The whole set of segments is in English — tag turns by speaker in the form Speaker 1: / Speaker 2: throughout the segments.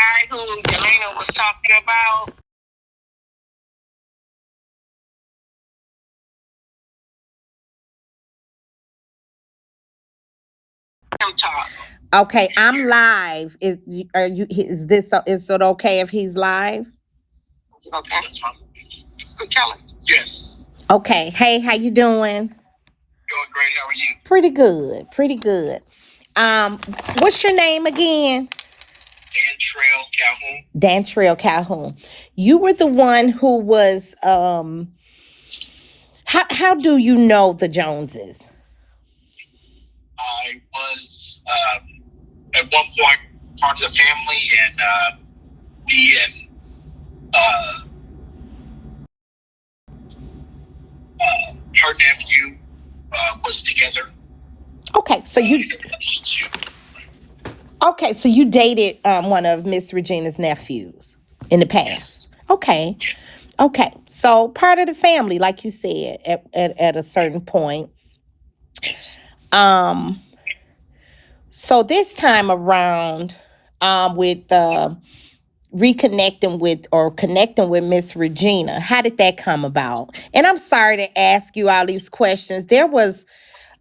Speaker 1: guy who Yelena was talking about.
Speaker 2: Okay, I'm live. Is this is it okay if he's live?
Speaker 1: Okay. That's fine. Tell him. Yes.
Speaker 2: Okay. Hey, how you doing?
Speaker 1: Doing great. How are you?
Speaker 2: Pretty good. Pretty good. Um, what's your name again?
Speaker 1: Dontrell Calhoun.
Speaker 2: Dontrell Calhoun. You were the one who was how do you know the Joneses?
Speaker 1: I was at one point part of the family, and me and her nephew was together.
Speaker 2: Okay, so you dated one of Miss Regina's nephews in the past.
Speaker 1: Yes.
Speaker 2: Okay.
Speaker 1: Yes.
Speaker 2: Okay. So part of the family, like you said, at a certain point. So this time around, with reconnecting with or connecting with Miss Regina, how did that come about? And I'm sorry to ask you all these questions. There was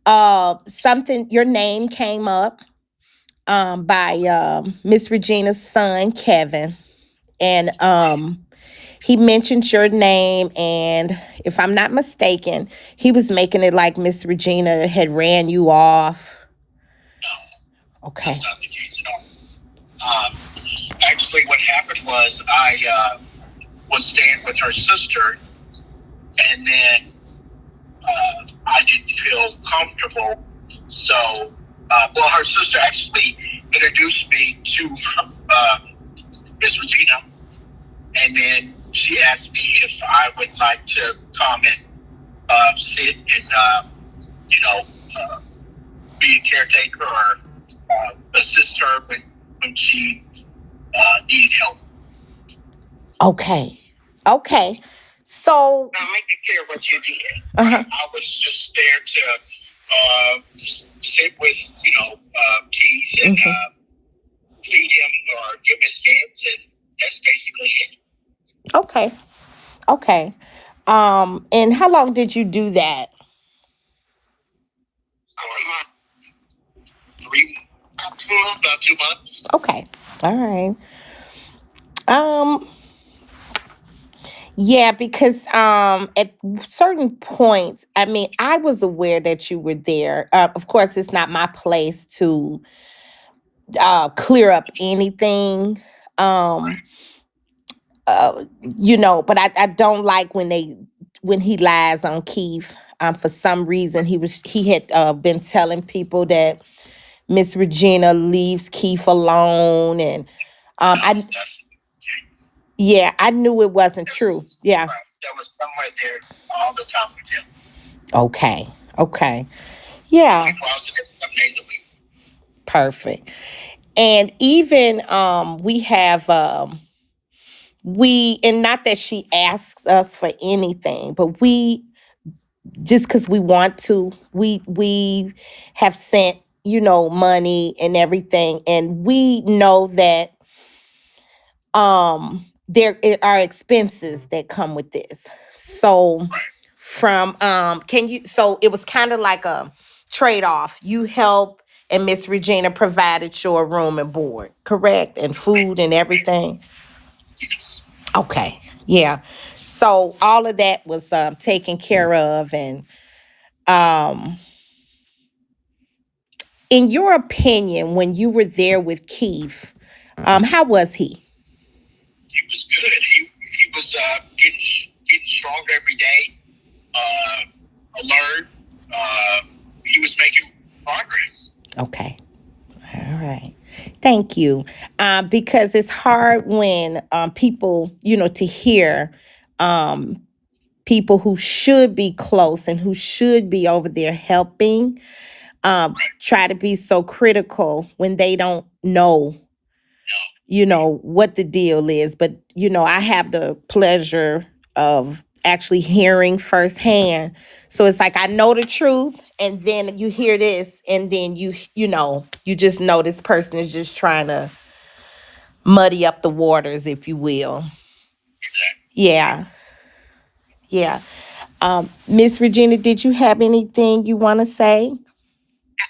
Speaker 2: something, your name came up by Miss Regina's son, Kevin. And he mentioned your name, and if I'm not mistaken, he was making it like Miss Regina had ran you off.
Speaker 1: No,
Speaker 2: Okay.
Speaker 1: that's not the case at all. Actually, what happened was I was staying with her sister, and then I didn't feel comfortable. So, well, her sister actually introduced me to Miss Regina, and then she asked me if I would like to come and sit and, be a caretaker or assist her when she needed help.
Speaker 2: Okay. Okay. So
Speaker 1: Now, make it clear what you did. I was just there to sit with, Keith and feed him or give his meds, and that's basically it.
Speaker 2: okay. Okay. And how long did you do that?
Speaker 1: About 2 months.
Speaker 2: Okay. All right. Um Yeah, because at certain points, I mean, I was aware that you were there. Of course, it's not my place to clear up anything. Um, but I don't like when he lies on Keith. For some reason, he had been telling people that Miss Regina leaves Keith alone, and I yeah, I knew it wasn't true. Yeah.
Speaker 1: There was somewhere there all the time with him.
Speaker 2: Okay. Okay. Yeah.
Speaker 1: I was there 7 days a week.
Speaker 2: Perfect. And even we have and not that she asks us for anything, but we just because we want to, we have sent, money and everything, and we know that there are expenses that come with this. So from can you so it was kind of like a trade-off. You help, and Miss Regina provided your room and board, correct? And food and everything.
Speaker 1: Yes.
Speaker 2: Okay. Yeah. So all of that was taken care of. And um in your opinion, when you were there with Keith, how was he?
Speaker 1: He was good. He was getting stronger every day. Alert. He was making progress.
Speaker 2: Okay. All right. Thank you. Because it's hard when people, to hear um, people who should be close and who should be over there helping try to be so critical when they don't know, what the deal is. But, I have the pleasure of actually hearing firsthand. So it's like I know the truth, and then you hear this, and then you just know this person is just trying to muddy up the waters, if you will.
Speaker 1: Exactly.
Speaker 2: Yeah. Yeah. Miss Regina, did you have anything you want to say?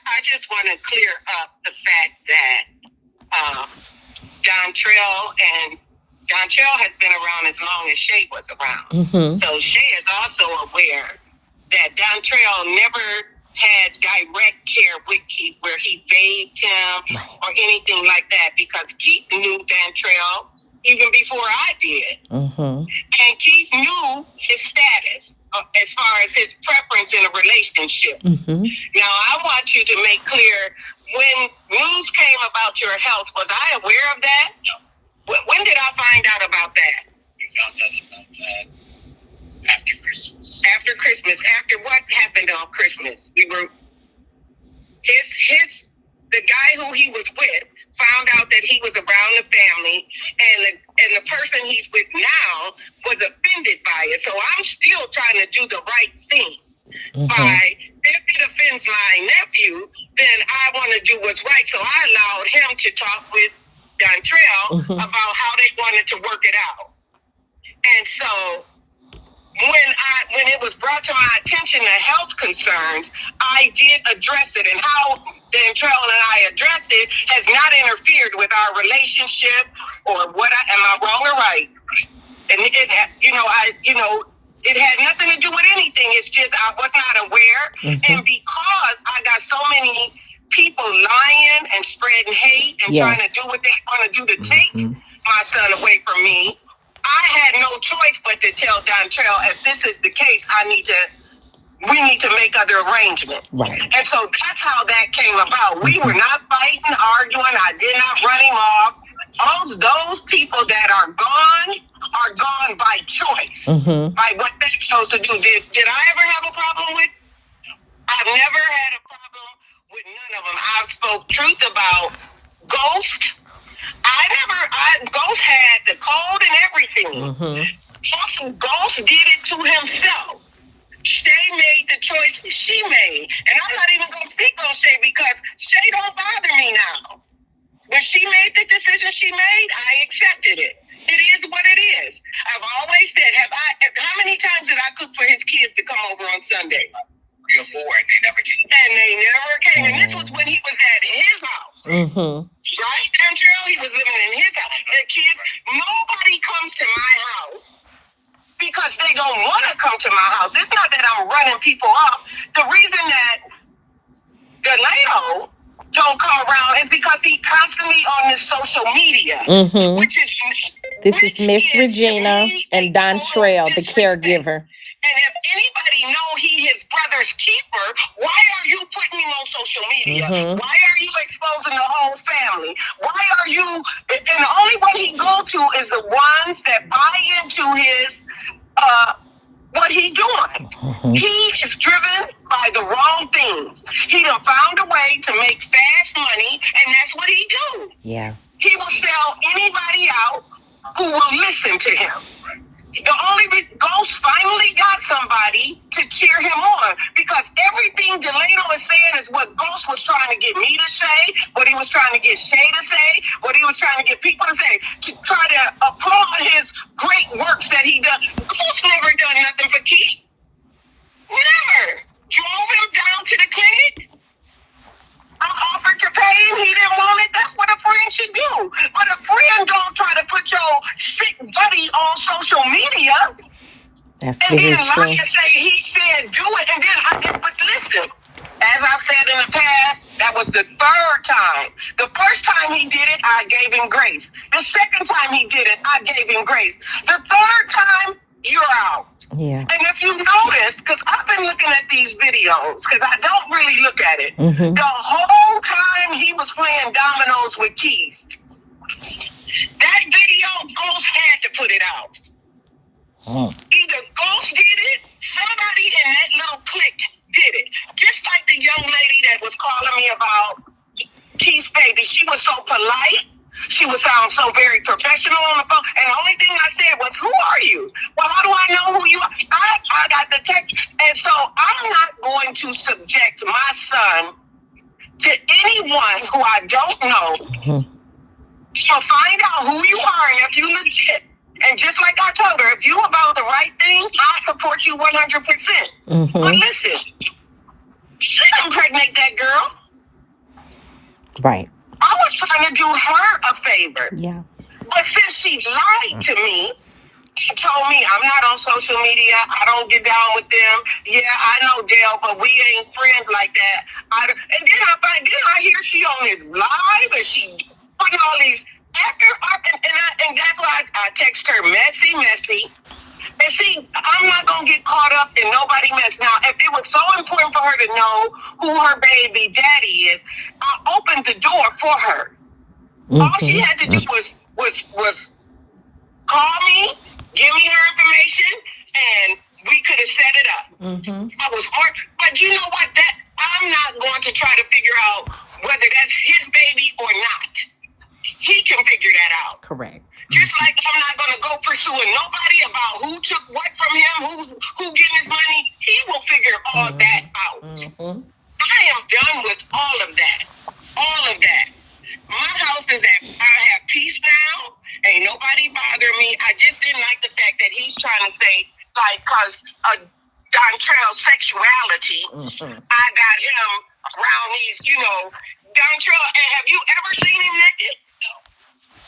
Speaker 3: I just want to clear up the fact that Dontrell has been around as long as Shay was around.
Speaker 2: Mm-hmm.
Speaker 3: So Shay is also aware that Dontrell never had direct care with Keith where he bathed him or anything like that, because Keith knew Dontrell even before I did.
Speaker 2: Mm-hmm.
Speaker 3: And Keith knew his status as far as his preference in a relationship.
Speaker 2: Mm-hmm.
Speaker 3: Now, I want you to make clear, when news came about your health, was I aware of that?
Speaker 1: No.
Speaker 3: When did I find out about that?
Speaker 1: We found out about that after Christmas.
Speaker 3: After Christmas. After what happened on Christmas? We were the guy who he was with found out that he was around the family, and the person he's with now was offended by it. So I'm still trying to do the right thing. By, if it offends my nephew, then I want to do what's right. So I allowed him to talk with Dontrell about how they wanted to work it out. And so when it was brought to my attention the health concerns, I did address it, and how Dontrell and I addressed it has not interfered with our relationship or am I wrong or right? And it had nothing to do with anything. It's just I was not aware, and because I got so many people lying and spreading hate and trying to do what they want to do to take my son away from me, I had no choice but to tell Dontrell, if this is the case, we need to make other arrangements.
Speaker 2: Right.
Speaker 3: And so that's how that came about. We were not fighting, arguing. I did not run him off. All those people that are gone by choice, by what they chose to do. Did I ever have a problem with? I've never had a problem with none of them. I've spoke truth about Ghost. Ghost had the code and everything. Ghost did it to himself. Shay made the choice she made. And I'm not even going to speak on Shay, because Shay don't bother me now. When she made the decision she made, I accepted it. It is what it is. I've always said, how many times did I cook for his kids to come over on Sunday?
Speaker 1: 3 or 4, and they never came.
Speaker 3: And this was when he was at his house. Right, Dontrell? He was living in his house. The kids, nobody comes to my house because they don't want to come to my house. It's not that I'm running people off. The reason that Delano don't come around is because he constantly on his social media,
Speaker 2: This is Miss Regina and Dontrell, the caregiver.
Speaker 3: And if anybody know he his brother's keeper, why are you putting him on social media? Why are you exposing the whole family? Why are you? And the only one he go to is the ones that buy into his what he doing. He is driven by the wrong things. He done found a way to make fast money, and that's what he do.
Speaker 2: Yeah.
Speaker 3: He will sell anybody out who will listen to him. The only Ghost finally got somebody to cheer him on, because everything Delano is saying is what Ghost was trying to get me to say, what he was trying to get Shay to say, what he was trying to get people to say, to try to applaud his great works that he done. Ghost never done nothing for Keith. Never. Drove him down to the clinic. I offered to pay him. He didn't want it. That's what a friend should do. But a friend don't try to put your sick buddy on social media.
Speaker 2: That's
Speaker 3: and
Speaker 2: very
Speaker 3: then
Speaker 2: true.
Speaker 3: lie and say he said do it. And then but listen, as I've said in the past, that was the third time. The first time he did it, I gave him grace. The second time he did it, I gave him grace. The third time, you're out.
Speaker 2: Yeah.
Speaker 3: And if you notice, because I've been looking at these videos, because I don't really look at it, the whole time he was playing dominoes with Keith, that video, Ghost had to put it out. Either Ghost did it, somebody in that little clique did it. Just like the young lady that was calling me about Keith's baby. She was so polite. She would sound so very professional on the phone. And the only thing I said was, who are you? Well, how do I know who you are? I got the text. And so I'm not going to subject my son to anyone who I don't know So find out who you are and if you legit. And just like I told her, if you about the right thing, I'll support you 100%. But listen, she didn't impregnate that girl.
Speaker 2: Right.
Speaker 3: I was trying to do her a favor.
Speaker 2: Yeah.
Speaker 3: But since she lied to me, she told me I'm not on social media. I don't get down with them. Yeah, I know Dale, but we ain't friends like that. And then I hear she on this live and she putting all these and that's why I text her messy. And see, I'm not gonna get caught up in nobody mess. Now, if it was so important for her to know who her baby daddy is, I opened the door for her. All she had to do was call me, give me her information, and we could have set it up. I was hard, but you know what? That I'm not going to try to figure out whether that's his baby or not. He can figure that out.
Speaker 2: Correct.
Speaker 3: Just like I'm not going to go pursuing nobody about who took what from him, who getting his money. He will figure all that out. I am done with all of that. All of that. My house is I have peace now. Ain't nobody bothering me. I just didn't like the fact that he's trying to say, like, because Dontrell's sexuality, I got him around these, Dontrell, have you ever seen him naked?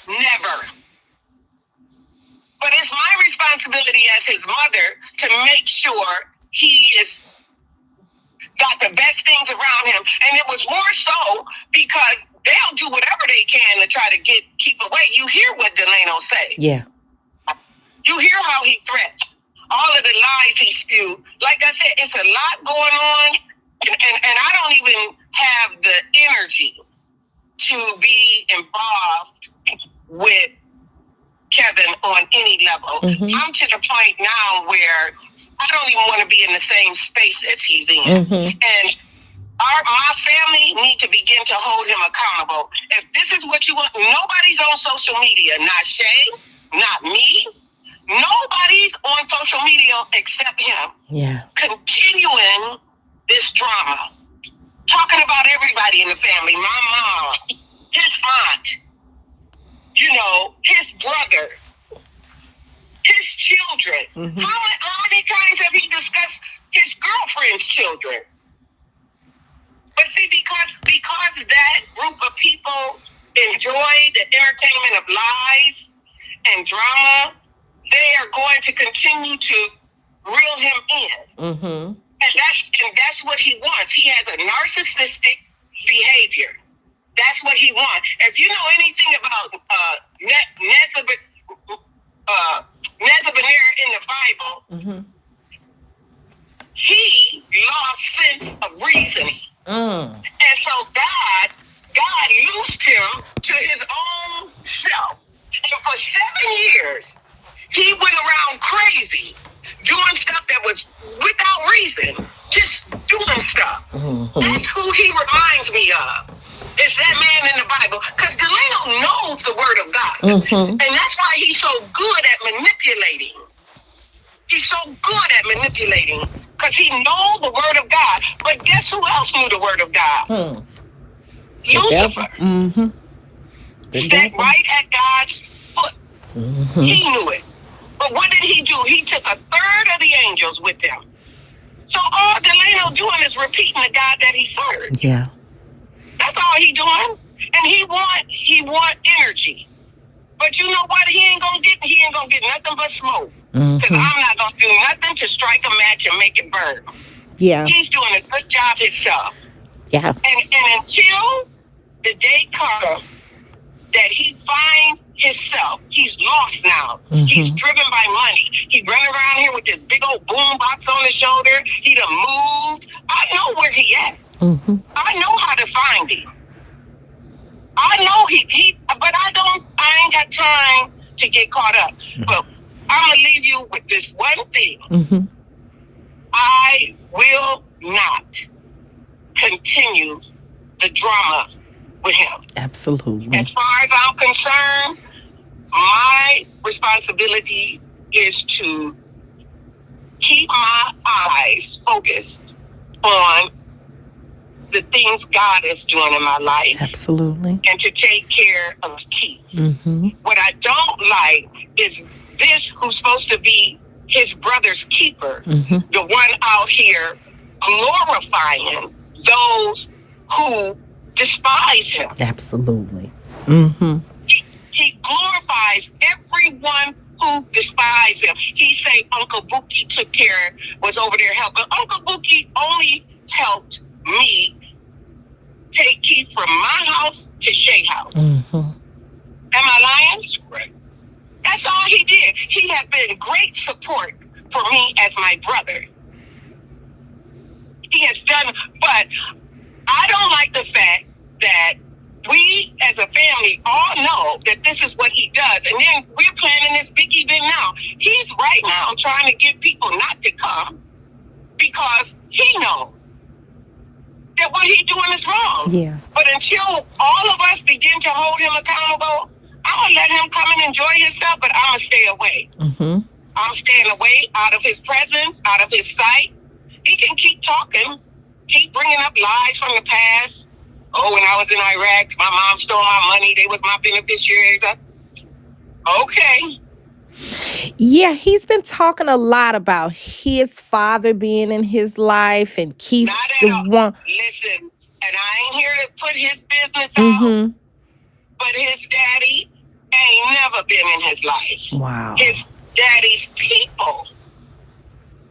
Speaker 3: Never. But it's my responsibility as his mother to make sure he is got the best things around him. And it was more so because they'll do whatever they can to try to keep away. You hear what Delano say.
Speaker 2: Yeah.
Speaker 3: You hear how he threats. All of the lies he spewed. Like I said, it's a lot going on. And I don't even have the energy to be involved with Kevin on any level. I'm to the point now where I don't even want to be in the same space as he's in. And our family need to begin to hold him accountable. If this is what you want, nobody's on social media. Not Shay, not me. Nobody's on social media except him.
Speaker 2: Yeah. Continuing
Speaker 3: this drama. Talking about everybody in the family. My mom, his aunt, his brother, his children. How many times have he discussed his girlfriend's children? But see, because that group of people enjoy the entertainment of lies and drama, they are going to continue to reel him in. And that's what he wants. He has a narcissistic behavior. That's what he wants. If you know anything about Nebuchadnezzar in the Bible, he lost sense of reasoning. And so God used him to his own self. And for 7 years, he went around crazy, doing stuff that was without reason, just doing stuff. That's who he reminds me of. Is that man in the Bible? Because Delano knows the word of God. And that's why he's so good at manipulating. He's so good at manipulating because he knows the word of God. But guess who else knew the word of God? Lucifer. Stepped right at God's foot. He knew it. But what did he do? He took a third of the angels with him. So all Delano doing is repeating the God that he served.
Speaker 2: Yeah.
Speaker 3: That's all he doing. And he want energy. But you know what? He ain't gonna get nothing but smoke. Because I'm not gonna do nothing to strike a match and make it burn.
Speaker 2: Yeah.
Speaker 3: He's doing a good job himself.
Speaker 2: Yeah.
Speaker 3: And until the day comes that he finds himself, he's lost now. He's driven by money. He running around here with this big old boom box on his shoulder. He done moved. I know where he at. I know how to find him. I know but I ain't got time to get caught up. But I'm gonna leave you with this one thing. I will not continue the drama with him.
Speaker 2: Absolutely.
Speaker 3: As far as I'm concerned, my responsibility is to keep my eyes focused on the things God is doing in my life.
Speaker 2: Absolutely.
Speaker 3: And to take care of Keith.
Speaker 2: Mm-hmm.
Speaker 3: What I don't like is this, who's supposed to be his brother's keeper, the one out here glorifying those who despise him.
Speaker 2: Absolutely. Mm-hmm.
Speaker 3: He glorifies everyone who despise him. He say Uncle Bookie took care, was over there helping. Uncle Bookie only helped me take Keith from my house to Shay's house.
Speaker 2: Mm-hmm.
Speaker 3: Am I lying? Right. That's all he did. He had been great support for me as my brother. He has done, but I don't like the fact that we as a family all know that this is what he does. And then we're planning this big event now. He's right now trying to get people not to come because he knows that what he's doing is wrong.
Speaker 2: Yeah.
Speaker 3: But until all of us begin to hold him accountable, I'm going to let him come and enjoy himself, but I'm going to stay away.
Speaker 2: Mm-hmm.
Speaker 3: I'm staying away out of his presence, out of his sight. He can keep talking, keep bringing up lies from the past. Oh, when I was in Iraq, my mom stole my money. They was my beneficiaries. Okay.
Speaker 2: Yeah, he's been talking a lot about his father being in his life and Keith's the one.
Speaker 3: Listen, and I ain't here to put his business out, but his daddy ain't never been in his life.
Speaker 2: Wow.
Speaker 3: His daddy's people.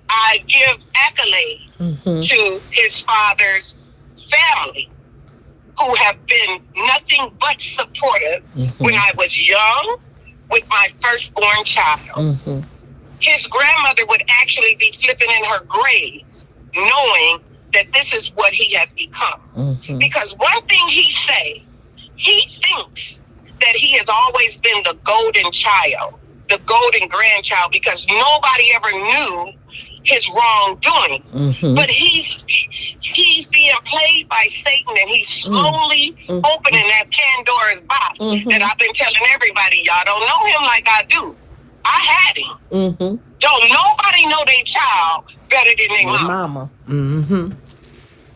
Speaker 3: I give accolades to his father's family, who have been nothing but supportive when I was young with my firstborn child. His grandmother would actually be flipping in her grave knowing that this is what he has become. Because one thing he say, he thinks that he has always been the golden child, the golden grandchild, because nobody ever knew his wrongdoings. But he's being played by Satan, and he's slowly opening that Pandora's box that I've been telling everybody. Y'all don't know him like I do. I had him. Don't nobody know their child better than their mama.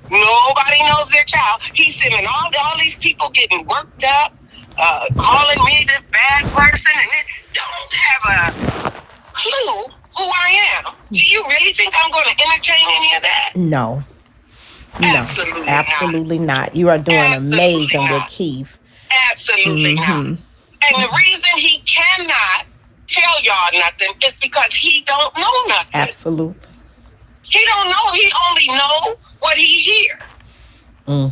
Speaker 3: Nobody knows their child. He's sending all these people getting worked up, calling me this bad person, and they don't have a clue who I am. Do you really think I'm going to entertain any of that?
Speaker 2: No. Absolutely not. You are doing amazing with Keith.
Speaker 3: Absolutely not. And the reason he cannot tell y'all nothing is because he don't know nothing.
Speaker 2: Absolutely.
Speaker 3: He don't know. He only know what he hear.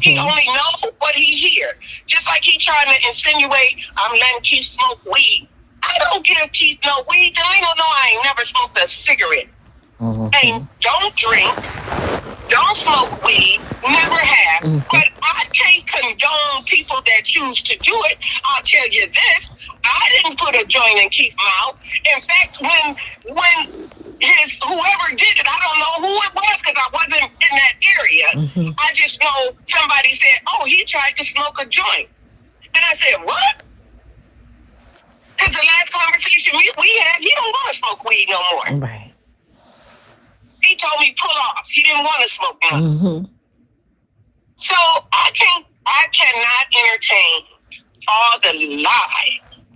Speaker 3: He only know what he hear. Just like he trying to insinuate, I'm letting Keith smoke weed. I don't give Keith no weed. Then I don't know I ain't never smoked a cigarette. And don't drink. Don't smoke weed. Never have. But I can't condone people that choose to do it. I'll tell you this. I didn't put a joint in Keith's mouth. In fact, when his whoever did it, I don't know who it was because I wasn't in that area. I just know somebody said, oh, he tried to smoke a joint. And I said, what? Because the last conversation we had, he don't want to smoke weed no more.
Speaker 2: Right.
Speaker 3: He told me pull off. He didn't want to smoke nothing. So I cannot entertain all the lies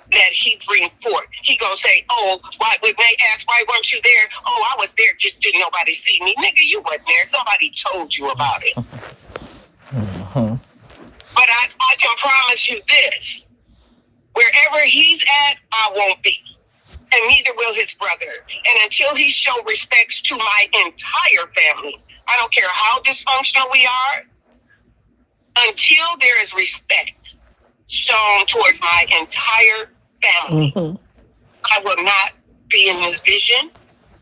Speaker 3: that he brings forth. He gonna say, oh, why? When they ask, why weren't you there? Oh, I was there, just didn't nobody see me. Nigga, you wasn't there. Somebody told you about it. But I can promise you this. Wherever he's at, I won't be. And neither will his brother. And until he show respects to my entire family, I don't care how dysfunctional we are, until there is respect shown towards my entire family, I will not be in his vision.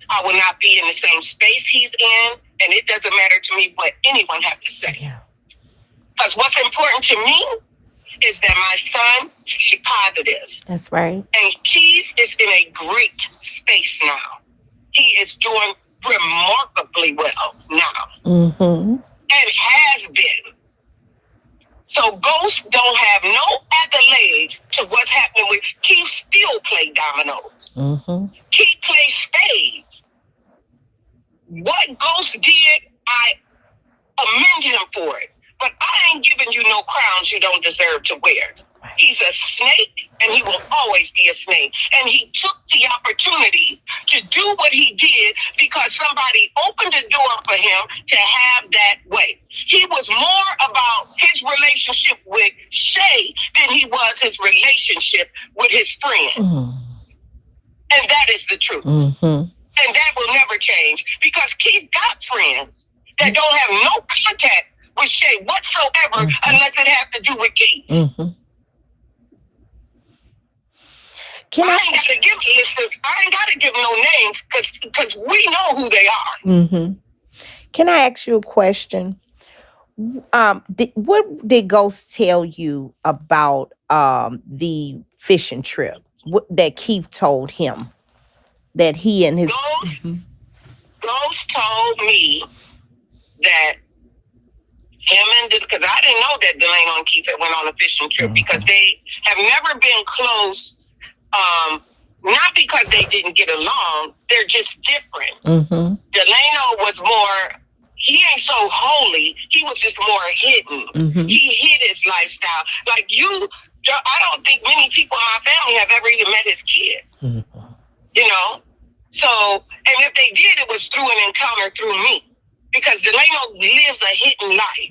Speaker 3: I will not be in the same space he's in. And it doesn't matter to me what anyone has to say. Because what's important to me is that my son is positive.
Speaker 2: That's right.
Speaker 3: And Keith is in a great space now. He is doing remarkably well now. And has been. So Ghost don't have no accolades to what's happening with Keith. Still play dominoes. Keith plays spades. What Ghost did, I commend him for it. but I ain't giving you no crowns you don't deserve to wear. He's a snake, and he will always be a snake. And he took the opportunity to do what he did because somebody opened the door for him to have that way. He was more about his relationship with Shay than he was his relationship with his friend. And that is the truth. And that will never change because Keith got friends that don't have no contact with Shay whatsoever unless it has to do with Keith. I ain't got to give a list of, I ain't got to give no names because we know who they are.
Speaker 2: Can I ask you a question? What did Ghost tell you about the fishing trip that Keith told him that he and his
Speaker 3: Ghost told me that him and because I didn't know that Delano and Keith had went on a fishing trip because they have never been close. Not because they didn't get along, they're just different. Delano was more, he ain't so holy, he was just more hidden. He hid his lifestyle. Like I don't think many people in my family have ever even met his kids. You know? So, and if they did, it was through an encounter through me. Because Delano lives a hidden life.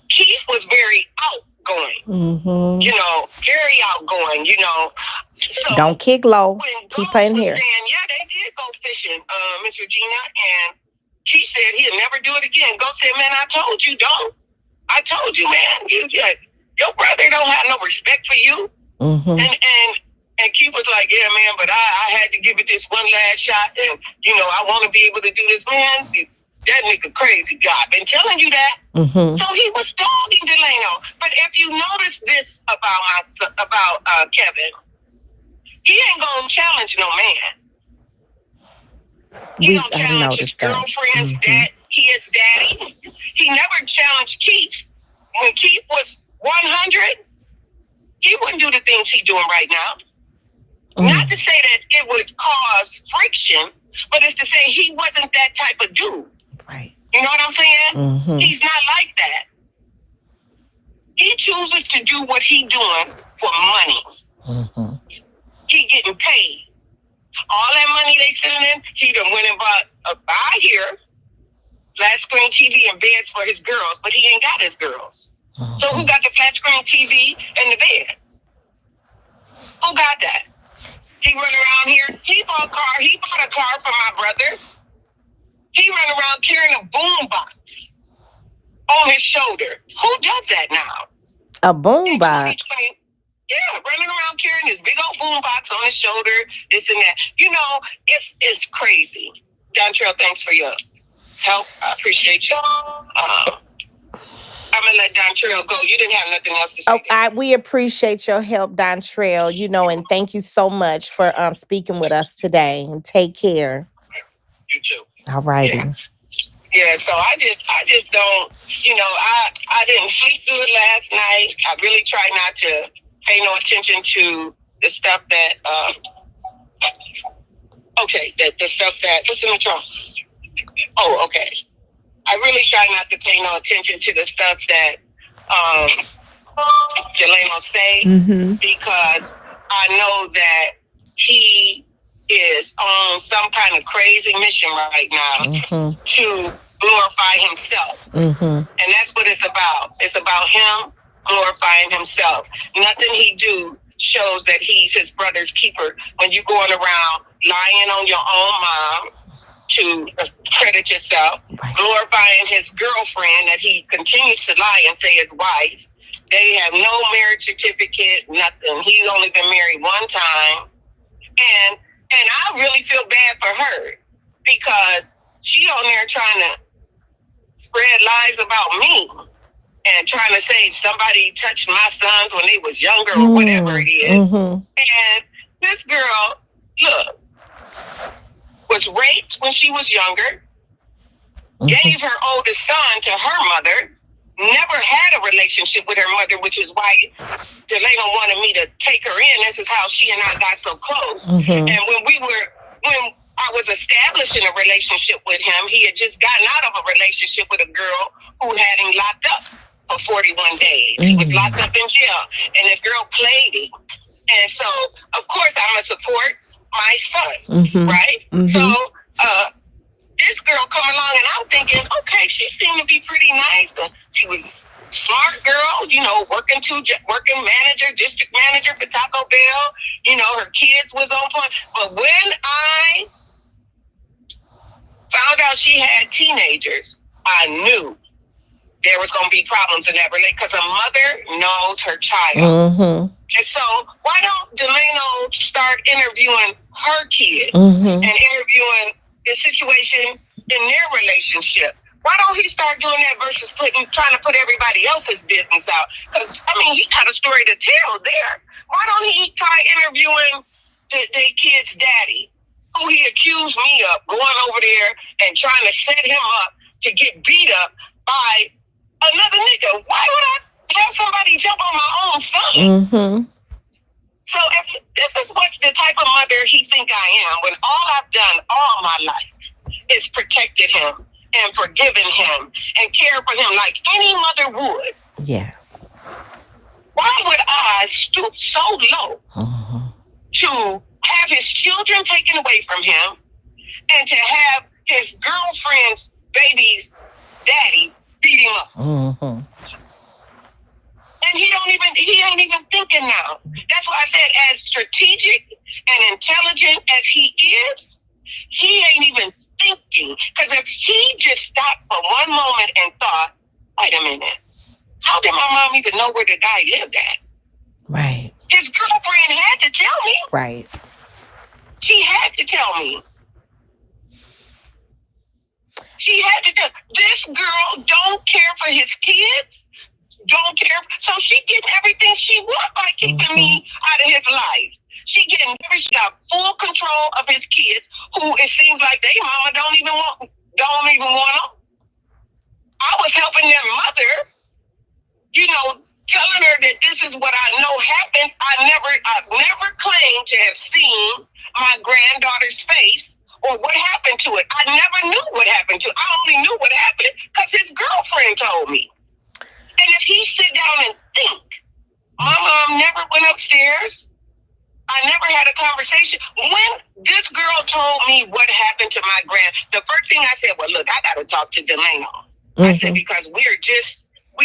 Speaker 3: Keith was very outgoing. You know, very outgoing, you know. So
Speaker 2: don't kick low. Keep her in here.
Speaker 3: Saying, yeah, they did go fishing, Miss Regina, and Keith said he'll never do it again. Ghost said, man, I told you don't. I told you, man, your brother don't have no respect for you. And Keith was like, yeah, man, but I had to give it this one last shot, and you know, I want to be able to do this, man. That nigga crazy. God been telling you that. So he was dogging Delano. But if you notice this about Kevin, he ain't gonna challenge no man. He gonna challenge his girlfriend's dad. His daddy. He never challenged Keith. When Keith was 100, he wouldn't do the things he's doing right now. Not to say that it would cause friction, but it's to say he wasn't that type of dude.
Speaker 2: Right.
Speaker 3: You know what I'm saying? He's not like that. He chooses to do what he doing for money. He getting paid. All that money they sending in, he done went and bought I hear flat screen TV and beds for his girls, but he ain't got his girls. So who got the flat screen TV and the beds? Who got that? He run around here. He bought a car for my brother. He run around carrying a boom box on his shoulder. Who does that now?
Speaker 2: A boom box?
Speaker 3: Yeah, running around carrying this big old boom box on his shoulder, this and that. You know, it's crazy. Dontrell, thanks for your help. I appreciate you. I'm going to let Dontrell go. You didn't have nothing else to say.
Speaker 2: We appreciate your help, Dontrell, you know, and thank you so much for speaking with us today. And take care.
Speaker 3: You too.
Speaker 2: All righty.
Speaker 3: Yeah, so I just don't, you know, I didn't sleep through it last night. I really try not to pay no attention to the stuff that, the stuff that, what's in the trunk? Oh, okay. I really try not to pay no attention to the stuff that Delano say because I know that he is on some kind of crazy mission right now to glorify himself. And that's what it's about. It's about him glorifying himself. Nothing he do shows that he's his brother's keeper. When you going around lying on your own mom to credit yourself, glorifying his girlfriend that he continues to lie and say his wife. They have no marriage certificate, nothing. He's only been married one time. And I really feel bad for her because she on there trying to spread lies about me and trying to say somebody touched my sons when they was younger or whatever it is. And this girl, look, was raped when she was younger, gave her oldest son to her mother, never had a relationship with her mother, which is why Delano wanted me to take her in. This is how she and I got so close. And when I was establishing a relationship with him, he had just gotten out of a relationship with a girl who had him locked up. for 41 days. He was locked up in jail, and the girl played him. And so, of course, I'm going to support my son, right? So, this girl come along, and I'm thinking, okay, she seemed to be pretty nice. She was smart girl, you know, working manager, district manager for Taco Bell. You know, her kids was on point. But when I found out she had teenagers, I knew there was going to be problems in that relationship because a mother knows her child. And so why don't Delano start interviewing her kids and interviewing the situation in their relationship? Why don't he start doing that versus trying to put everybody else's business out? Because, I mean, he got a story to tell there. Why don't he try interviewing the kid's daddy, who he accused me of going over there and trying to set him up to get beat up by another nigga? Why would I have somebody jump on my own son? So if this is what the type of mother he think I am, when all I've done all my life is protected him and forgiven him and cared for him like any mother would. Yeah. Why would I stoop so low to have his children taken away from him and to have his girlfriend's baby's daddy beat him up? And he ain't even thinking now. That's why I said, as strategic and intelligent as he is, he ain't even thinking. Because if he just stopped for one moment and thought, wait a minute, how did my mom even know where the guy lived at? Right. His girlfriend had to tell me. Right. She had to tell me. She had to tell. This girl don't care for his kids. Don't care. So she getting everything she wants by keeping me out of his life. She got full control of his kids, who it seems like they mama don't even want them. I was helping their mother, you know, telling her that this is what I know happened. I've never claimed to have seen my granddaughter's face or what happened to it. I never knew what happened to it. I only knew what happened because his girlfriend told me. And if he sit down and think, my mom never went upstairs. I never had a conversation. When this girl told me what happened to my the first thing I said, well, look, I got to talk to Delano. I said, because we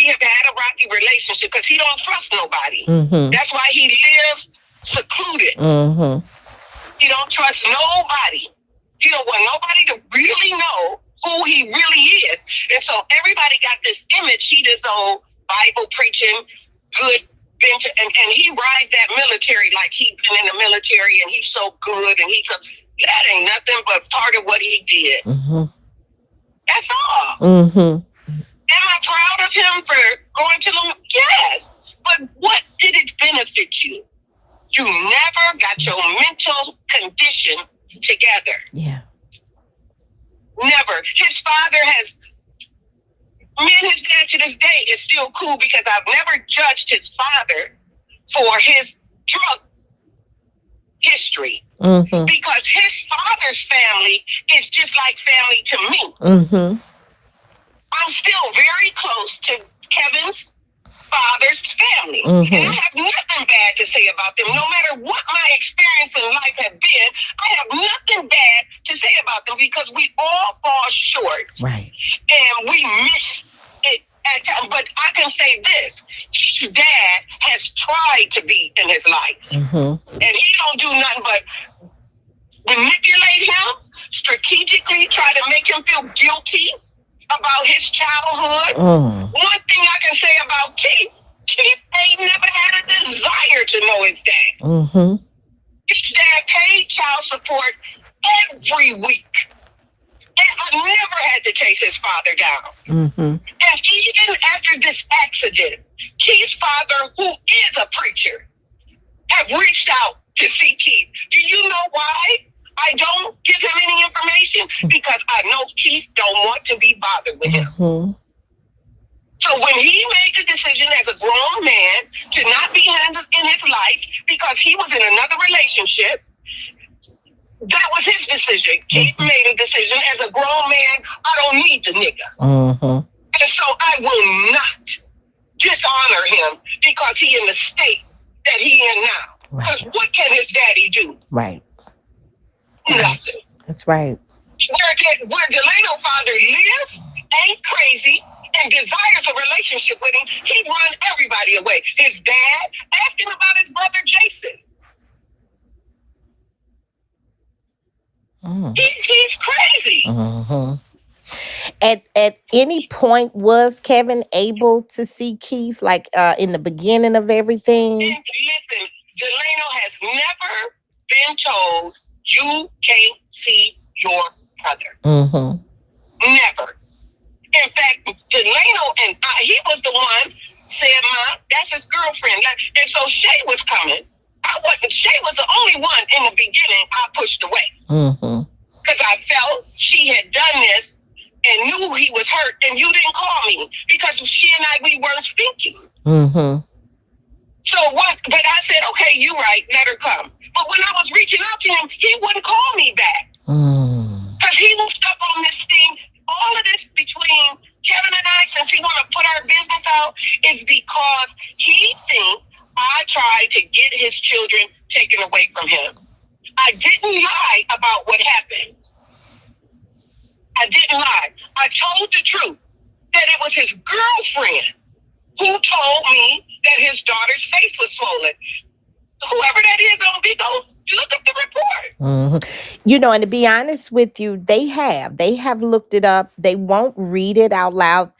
Speaker 3: have had a rocky relationship because he don't trust nobody. That's why he lives secluded. He don't trust nobody. He don't want nobody to really know who he really is. And so everybody got this image. He this old Bible preaching, good venture, and he rides that military like he been in the military and he's so good and that ain't nothing but part of what he did. That's all. Am I proud of him for going to the yes? But what did it benefit you? You never got your mental condition together. Yeah. Never. His father me and his dad to this day is still cool because I've never judged his father for his drug history. Because his father's family is just like family to me. I'm still very close to Kevin's father's family. And I have nothing bad to say about them. No matter what my experience in life have been, I have nothing bad to say about them because we all fall short. Right. And we miss it at times. But I can say this. His dad has tried to be in his life. And he don't do nothing but manipulate him, strategically try to make him feel guilty about his childhood. One thing I can say about Keith ain't never had a desire to know his dad. His dad paid child support every week. And I never had to chase his father down. And even after this accident, Keith's father, who is a preacher, have reached out to see Keith. Do you know why I don't give him any information? Because I know Keith don't want to be bothered with him. So when he made the decision as a grown man to not be handled in his life because he was in another relationship, that was his decision. Keith made a decision as a grown man, I don't need the nigga. And so I will not dishonor him because he in the state that he in now. Because what can his daddy do?
Speaker 2: Right.
Speaker 3: Nothing.
Speaker 2: That's right.
Speaker 3: Where Delano's father lives, ain't crazy, and desires a relationship with him, he run everybody away. His dad, ask him about his brother Jason. He's crazy.
Speaker 2: At any point, was Kevin able to see Keith, like in the beginning of everything?
Speaker 3: And listen, Delano has never been told you can't see your brother. Never. In fact, Delano and he was the one said, "Ma, that's his girlfriend." And so Shay was coming. Shay was the only one in the beginning I pushed away. Because I felt she had done this and knew he was hurt, and you didn't call me because she and we weren't speaking. So but I said, okay, you're right, let her come. But when I was reaching out to him, he wouldn't call me back. Because he was stuck on this thing. All of this between Kevin and I, since he want to put our business out, is because he thinks I tried to get his children taken away from him. I didn't lie about what happened. I didn't lie. I told the truth that it was his girlfriend who told me that his daughter's face was swollen. Whoever that is on Vigo, look up the report.
Speaker 2: You know, and to be honest with you, they have looked it up. They won't read it out loud.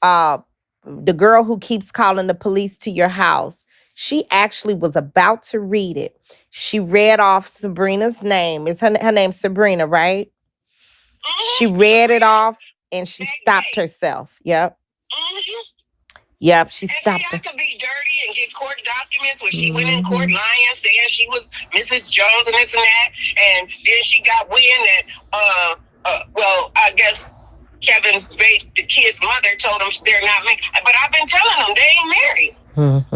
Speaker 2: The girl who keeps calling the police to your house, she actually was about to read it. She read off Sabrina's name. Is her name Sabrina, right? She read it off and she stopped herself. Yep. Yep, she stopped
Speaker 3: her. I could be dirty and get court documents when she went in court lying, saying she was Mrs. Jones and this and that. And then she got wind that, well, I guess Kevin's the kid's mother told him they're not married. But I've been telling them they ain't married.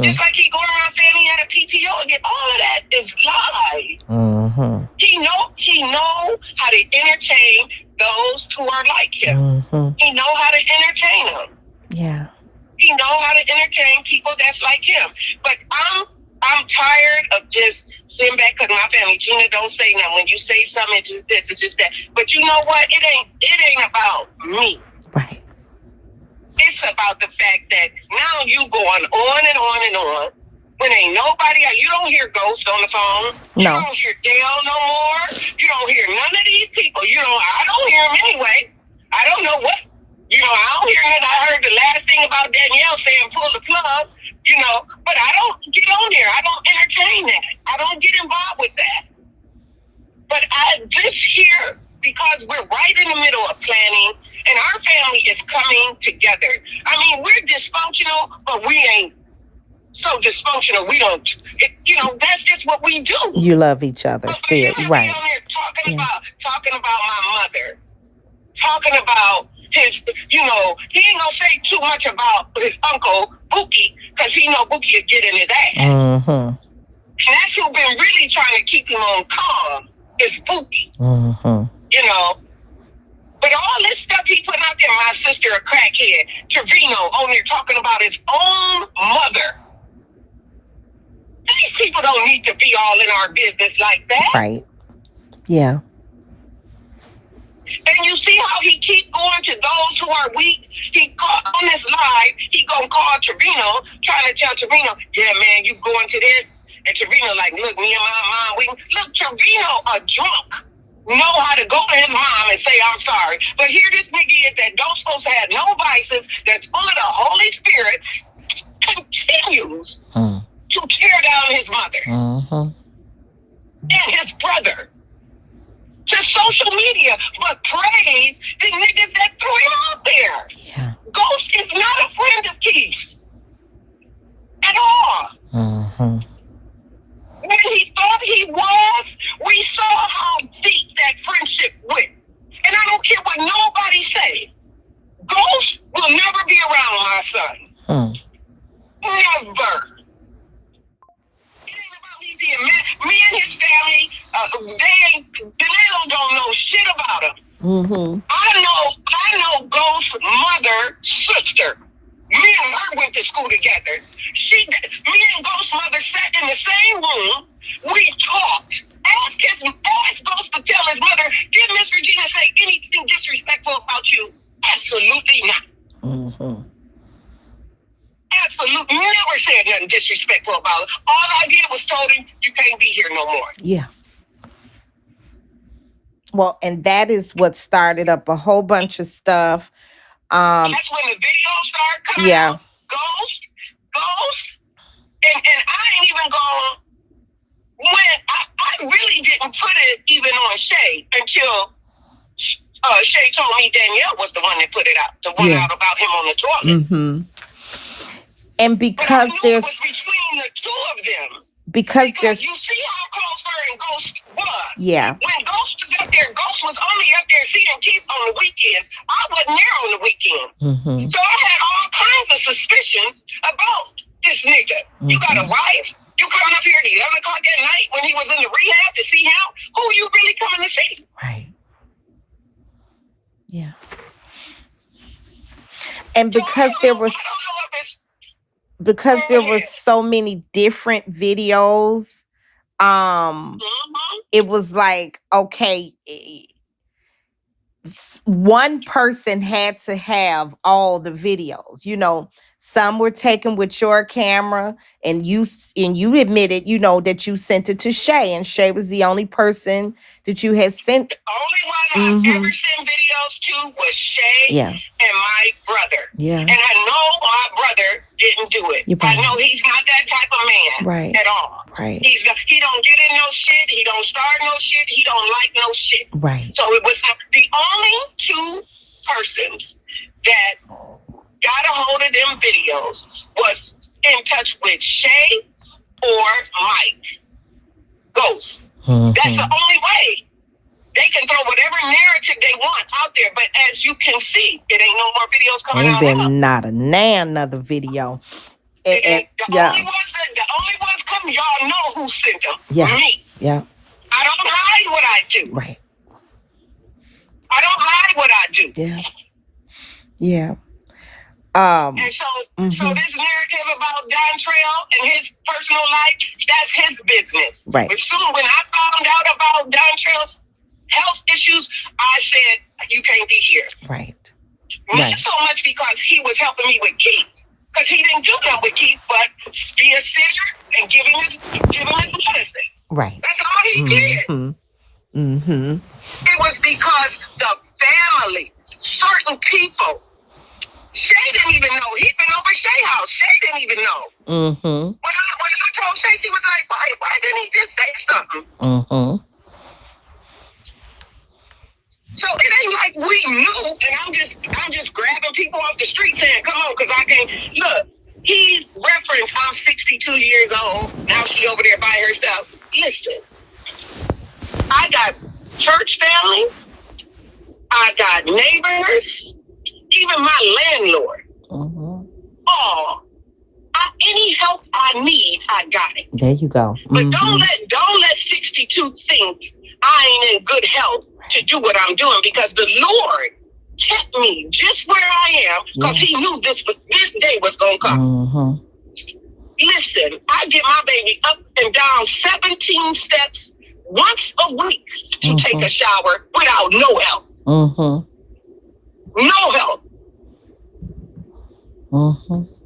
Speaker 3: Just like he going around saying he had a PTO again. All of that is lies. He know how to entertain those who are like him. He know how to entertain them.
Speaker 2: Yeah.
Speaker 3: He know how to entertain people that's like him. But I'm tired of just sitting back because my family, Gina, don't say nothing. When you say something, it's just this, it's just that. But you know what? It ain't about me.
Speaker 2: Right.
Speaker 3: It's about the fact that now you going on and on and on. When ain't nobody out. You don't hear Ghost on the phone.
Speaker 2: No.
Speaker 3: You don't hear Dale no more. You don't hear none of these people. I don't hear them anyway. I don't know what. I don't hear it. I heard the last thing about Danielle saying pull the plug, but I don't get on there. I don't entertain that. I don't get involved with that. But this here, because we're right in the middle of planning and our family is coming together. I mean, we're dysfunctional, but we ain't so dysfunctional. We don't, that's just what we do.
Speaker 2: You love each other still, right?
Speaker 3: Talking about my mother, talking about his, he ain't gonna say too much about his uncle Bookie because he know Bookie is getting his ass. And that's who been really trying to keep him on calm is Bookie. But all this stuff he putting out there, my sister a crackhead, Trevino on there talking about his own mother. These people don't need to be all in our business like that.
Speaker 2: Right. Yeah.
Speaker 3: And you see how he keep going to those who are weak? He on this live, he gonna call Trevino, trying to tell Trevino, yeah, man, you going to this? And Trevino like, look, me and my mom, look, Trevino a drunk. Know how to go to his mom and say, I'm sorry. But here this nigga is that don't supposed to have no vices, that's full of the Holy Spirit, continues to tear down his mother and his brother to social media, but praise the niggas that threw him out there.
Speaker 2: Yeah.
Speaker 3: Ghost is not a friend of Keith's at all. When he thought he was, we saw how deep that friendship went. And I don't care what nobody say. Ghost will never be around my son. Never. It ain't about me being mad. Me and his family, they don't know shit about him. I know Ghost's mother, sister. Me Me and her went to school together. Me and Ghost's mother sat in the same room. We talked. Ask Ghost to tell his mother, did Miss Regina say anything disrespectful about you? Absolutely not.
Speaker 2: Mm-hmm.
Speaker 3: Absolutely never said nothing disrespectful about it. All I did was told him, you can't be here no more.
Speaker 2: Yeah. Well, and that is what started up a whole bunch of stuff.
Speaker 3: That's when the video started coming out. Ghost. And I ain't even gone when I really didn't put it even on Shay until Shay told me Danielle was the one that put it out. The one out about him on the toilet.
Speaker 2: Mm-hmm. And because
Speaker 3: there's it was between the two of them.
Speaker 2: Because there's
Speaker 3: you see how close her and Ghost was.
Speaker 2: Yeah.
Speaker 3: When Ghost was up there, Ghost was only up there seeing Keith on the weekends. I wasn't there on the weekends.
Speaker 2: Mm-hmm.
Speaker 3: So I had all kinds of suspicions about this nigga. Mm-hmm. You got a wife? You coming up here at 11 o'clock at night when he was in the rehab to see him? Who you really coming to see?
Speaker 2: Right. Yeah. And because there was so many different videos, it was like, okay, one person had to have all the videos. You know, some were taken with your camera, and you admitted, you know, that you sent it to Shay, and Shay was the only person that you had sent.
Speaker 3: The only one I've ever sent videos to was Shay and my brother. Yeah. And I know my brother didn't do it. I know he's not that type of man at all.
Speaker 2: Right.
Speaker 3: He don't get in no shit. He don't start no shit. He don't like no shit.
Speaker 2: Right.
Speaker 3: So it was the only two persons that got a hold of them videos was in touch with Shay or Mike Ghost. Mm-hmm. That's the only way. They can throw whatever narrative they want out there, but as you can see, it ain't no more videos coming out.
Speaker 2: Ain't been not another video.
Speaker 3: The only ones come, y'all know who sent them.
Speaker 2: Yeah.
Speaker 3: Me.
Speaker 2: Yeah.
Speaker 3: I don't hide what I do.
Speaker 2: Right.
Speaker 3: I don't hide what I do.
Speaker 2: Yeah. Yeah.
Speaker 3: And so this narrative about Dontrell and his personal life, that's his business.
Speaker 2: Right.
Speaker 3: But soon when I found out about Dontrell's health issues, I said, you can't be here.
Speaker 2: Right.
Speaker 3: Not so much because he was helping me with Keith, because he didn't do that with Keith, but be a sitter and give him his medicine.
Speaker 2: Right.
Speaker 3: That's all he did.
Speaker 2: Mm-hmm.
Speaker 3: It was because the family, certain people, Shay didn't even know. He'd been over Shay's house. Shay didn't even know. Mm-hmm. When I told Shay, she was like, why didn't he just say something?
Speaker 2: Mm-hmm.
Speaker 3: So it ain't like we knew, and I'm just grabbing people off the street saying, come on, because I can't. Look, he referenced, I'm 62 years old. Now she over there by herself. Listen, I got church family. I got neighbors. Even my landlord. Mm-hmm. Any help I need, I got it.
Speaker 2: There you go.
Speaker 3: But don't let 62 think I ain't in good health to do what I'm doing, because the Lord kept me just where I am because He knew this day was gonna come. Mm-hmm. Listen, I get my baby up and down 17 steps once a week to take a shower without no help. No help.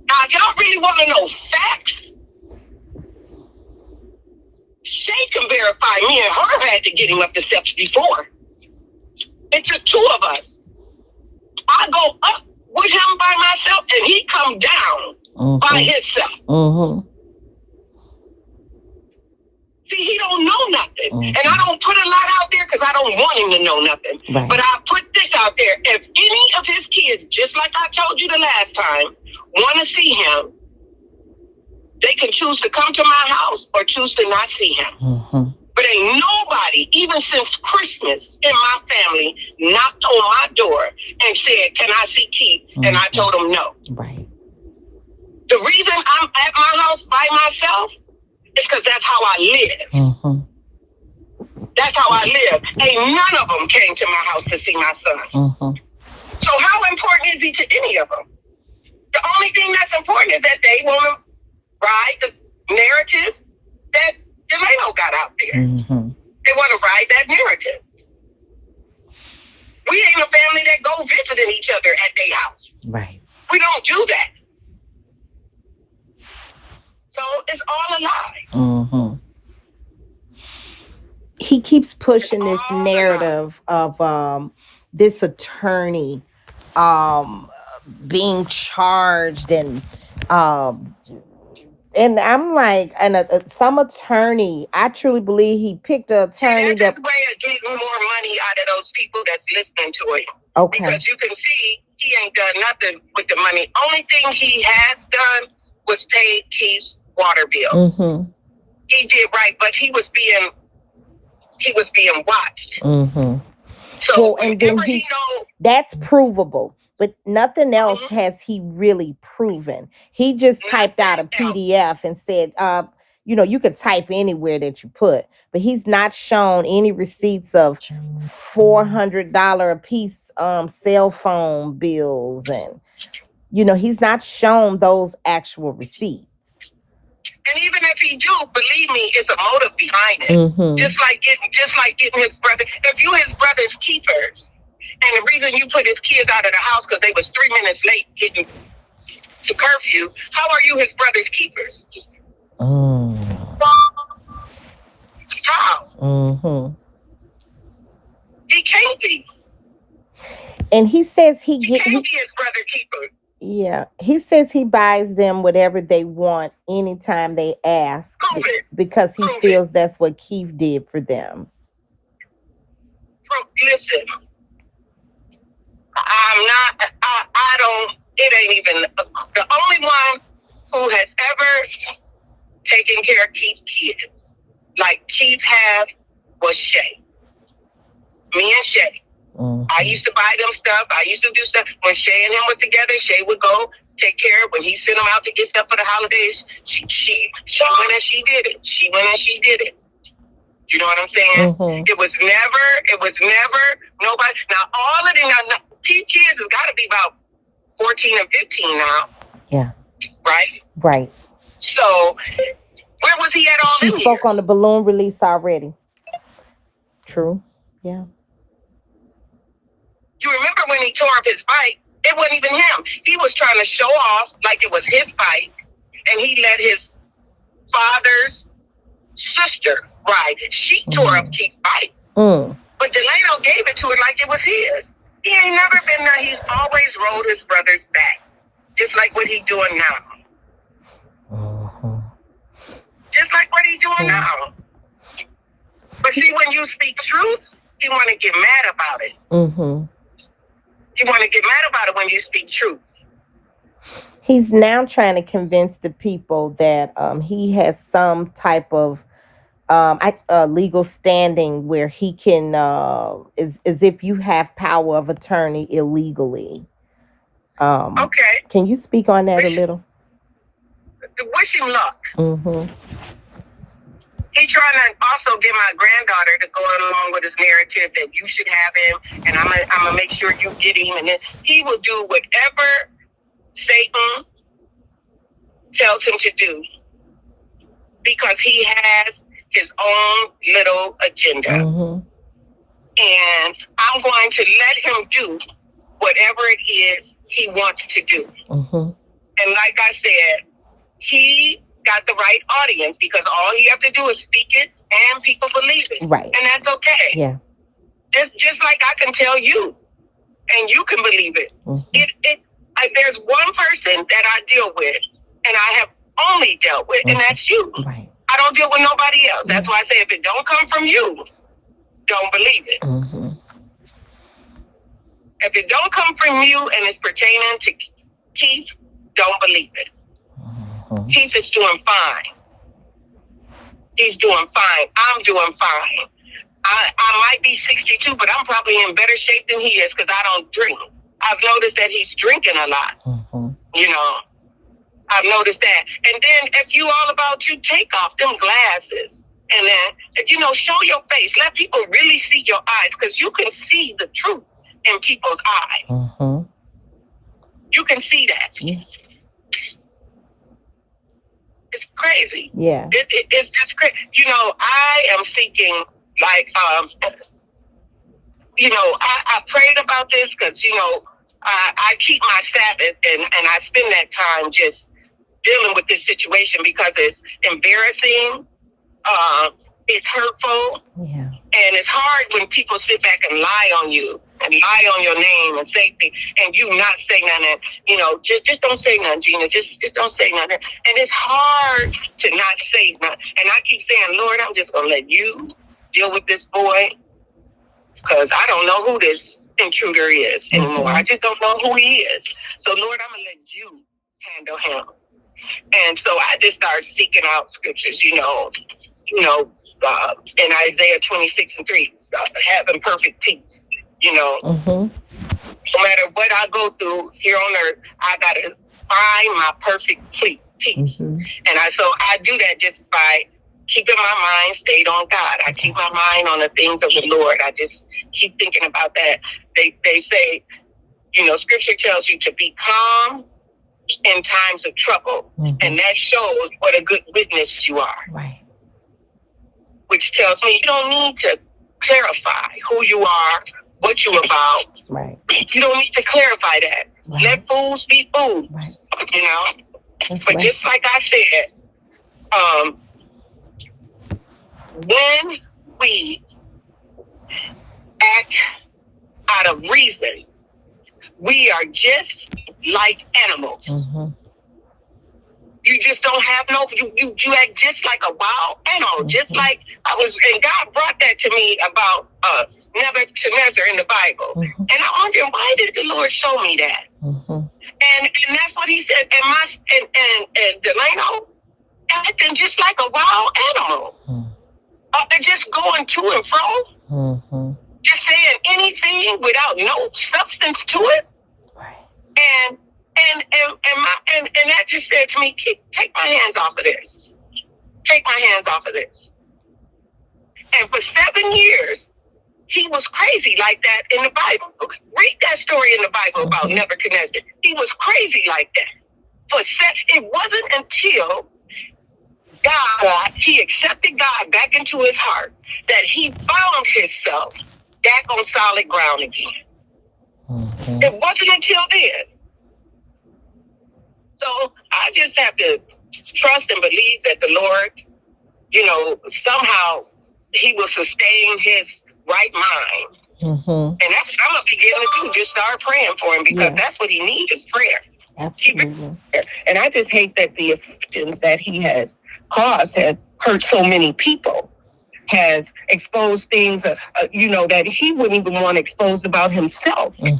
Speaker 3: Now, if y'all really want to know facts, Shay can verify me and her had to get him up the steps before. It took two of us. I go up with him by myself and he come down by himself. See, he don't know nothing. And I don't put a lot out there because I don't want him to know nothing. Right. But I put this out there. If any of his kids, just like I told you the last time, want to see him, they can choose to come to my house or choose to not see him. But ain't nobody, even since Christmas in my family, knocked on my door and said, can I see Keith? And I told them no.
Speaker 2: Right.
Speaker 3: The reason I'm at my house by myself is because that's how I live. That's how I live. Ain't none of them came to my house to see my son. So how important is he to any of them? The only thing that's important is that they want to ride the narrative that Delano got out there.
Speaker 2: Mm-hmm.
Speaker 3: They want to ride that narrative. We ain't a family that go visiting each other at their house.
Speaker 2: Right.
Speaker 3: We don't do that. So it's all a lie.
Speaker 2: Mm-hmm. He keeps pushing this narrative of this attorney being charged and I'm like, some attorney, I truly believe he picked an attorney
Speaker 3: that's his way of getting more money out of those people that's listening to him.
Speaker 2: Okay.
Speaker 3: Because you can see he ain't done nothing with the money. Only thing he has done was pay Keith's water bill.
Speaker 2: Mm-hmm.
Speaker 3: He did right, but he was being watched.
Speaker 2: Mm-hmm.
Speaker 3: So
Speaker 2: well, and then that's provable. But nothing else has he really proven. He just typed out a PDF and said, you could type anywhere that you put. But he's not shown any receipts of $400 a piece cell phone bills. And, he's not shown those actual receipts.
Speaker 3: And even if he do, believe me, it's a motive behind it.
Speaker 2: Mm-hmm.
Speaker 3: Just like getting his brother. If you his brother's keepers, and the reason you put his kids out of the house because they was 3 minutes late getting to curfew, how are you his brother's keepers?
Speaker 2: Oh.
Speaker 3: How?
Speaker 2: Mm-hmm.
Speaker 3: He can't be.
Speaker 2: And he says he
Speaker 3: can't be his brother keeper.
Speaker 2: Yeah, he says he buys them whatever they want anytime they ask because he feels that's what Keith did for them.
Speaker 3: Listen, it ain't even, the only one who has ever taken care of Keith's kids, like Keith had, was Shay. Me and Shay. Mm-hmm. I used to buy them stuff. I used to do stuff. When Shay and him was together, Shay would go take care of, when he sent them out to get stuff for the holidays, she went and she did it. She went and she did it. You know what I'm saying? Mm-hmm. It was never nobody. Now, all of them, Keith kids has got to be about 14 or 15 now.
Speaker 2: Yeah.
Speaker 3: Right?
Speaker 2: Right.
Speaker 3: So, where was he at all
Speaker 2: She spoke
Speaker 3: years?
Speaker 2: On the balloon release already. True. Yeah.
Speaker 3: You remember when he tore up his bike? It wasn't even him. He was trying to show off like it was his bike, and he let his father's sister ride it. She tore up Keith's bike. But Delano gave it to her like it was his. He ain't never been there. He's always rode his brother's back, just like what he's doing now. Just like what he's doing now. But see, when you speak truth, you want to get mad about it. You want to get mad about it when you speak truth.
Speaker 2: He's now trying to convince the people that he has some type of legal standing where he can, as if you have power of attorney illegally.
Speaker 3: Okay.
Speaker 2: Can you speak on that a little?
Speaker 3: Wish him luck. He trying to also get my granddaughter to go along with his narrative that you should have him, and I'm gonna make sure you get him, and then he will do whatever Satan tells him to do because he has his own little agenda. And I'm going to let him do whatever it is he wants to do. And like I said, he got the right audience because all he have to do is speak it and people believe it.
Speaker 2: Right.
Speaker 3: And that's okay.
Speaker 2: Yeah.
Speaker 3: Just like I can tell you and you can believe it. There's one person that I deal with and I have only dealt with, and that's you.
Speaker 2: Right.
Speaker 3: I don't deal with nobody else. That's why I say if it don't come from you, don't believe it. If it don't come from you and it's pertaining to Keith, don't believe it. Keith is doing fine. He's doing fine. I'm doing fine. I might be 62, but I'm probably in better shape than he is because I don't drink. I've noticed that he's drinking a lot. You know, I've noticed that. And then if you all about you, take off them glasses. And then, show your face. Let people really see your eyes because you can see the truth in people's eyes. You can see that. It's crazy.
Speaker 2: Yeah.
Speaker 3: It's just crazy. You know, I am seeking, like, you know, I prayed about this because, you know, I keep my Sabbath and I spend that time just dealing with this situation because it's embarrassing, it's hurtful,
Speaker 2: Yeah.
Speaker 3: and it's hard when people sit back and lie on you and lie on your name and say things, and you not say nothing. You know, just don't say nothing, Gina. Just don't say nothing. And it's hard to not say nothing. And I keep saying, Lord, I'm just gonna let you deal with this boy because I don't know who this intruder is anymore. I just don't know who he is. So, Lord, I'm gonna let you handle him. And so I just started seeking out scriptures, you know, in Isaiah 26:3, having perfect peace, you know. No matter what I go through here on earth, I got to find my perfect peace. And so I do that just by keeping my mind stayed on God. I keep my mind on the things of the Lord. I just keep thinking about that. They say, you know, scripture tells you to be calm in times of trouble. And that shows what a good witness you are.
Speaker 2: Right.
Speaker 3: Which tells me you don't need to clarify who you are, what you're about.
Speaker 2: That's right.
Speaker 3: You don't need to clarify that.
Speaker 2: Right.
Speaker 3: Let fools be fools. Right. You know?
Speaker 2: That's
Speaker 3: but
Speaker 2: right.
Speaker 3: Just like I said, when we act out of reason, we are just like animals. You just don't have no, you act just like a wild animal, just like I was, and God brought that to me about Nebuchadnezzar in the Bible. And I wondered, why did the Lord show me that? And that's what he said, and Delano, acting just like a wild animal. They're just going to and fro, just saying anything without no substance to it. Right. And that just said to me, take my hands off of this. Take my hands off of this. And for 7 years, he was crazy like that in the Bible. Read that story in the Bible about Nebuchadnezzar. He was crazy like that. It wasn't until he accepted God back into his heart that he found himself back on solid ground again. It wasn't until then. So I just have to trust and believe that the Lord, you know, somehow he will sustain his right mind. And that's what I'm going to begin to do. Just start praying for him because that's what he needs is prayer.
Speaker 2: Absolutely.
Speaker 3: And I just hate that the afflictions that he has caused has hurt so many people, has exposed things, you know, that he wouldn't even want exposed about himself. You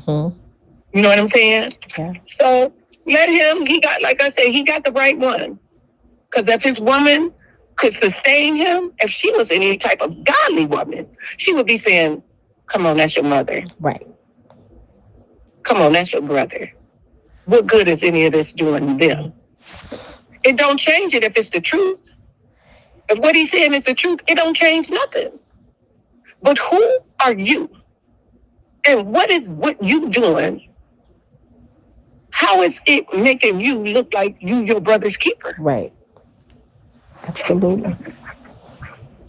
Speaker 3: know what I'm saying? Yeah. So let him, he got the right one. Because if his woman could sustain him, if she was any type of godly woman, she would be saying, come on, that's your mother.
Speaker 2: Right.
Speaker 3: Come on, that's your brother. What good is any of this doing them? It don't change it if it's the truth. If what he's saying is the truth, it don't change nothing. But who are you? And what you doing? How is it making you look like you your brother's keeper?
Speaker 2: Right. Absolutely.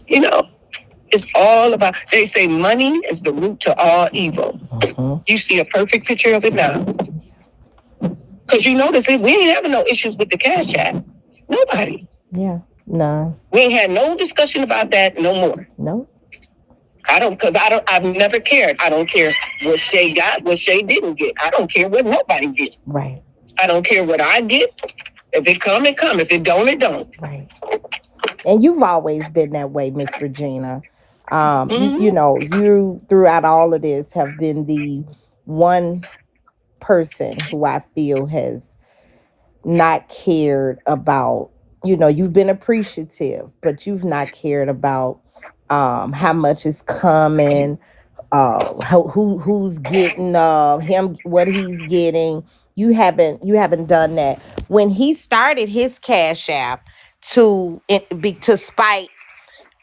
Speaker 3: You know, it's all about, they say money is the root to all evil. You see a perfect picture of it now. Because you notice we ain't having no issues with the Cash App. Nobody.
Speaker 2: Yeah, no.
Speaker 3: We ain't had no discussion about that no more.
Speaker 2: No.
Speaker 3: I've never cared. I don't care what Shay got, what Shay didn't get. I don't care what nobody gets.
Speaker 2: Right.
Speaker 3: I don't care what I get. If it come, it come. If it don't, it don't.
Speaker 2: Right. And you've always been that way, Miss Regina. You know, you throughout all of this have been the one person who I feel has not cared about, you know, you've been appreciative, but you've not cared about how much is coming, who's getting him what he's getting. You haven't done that. When he started his Cash App to spite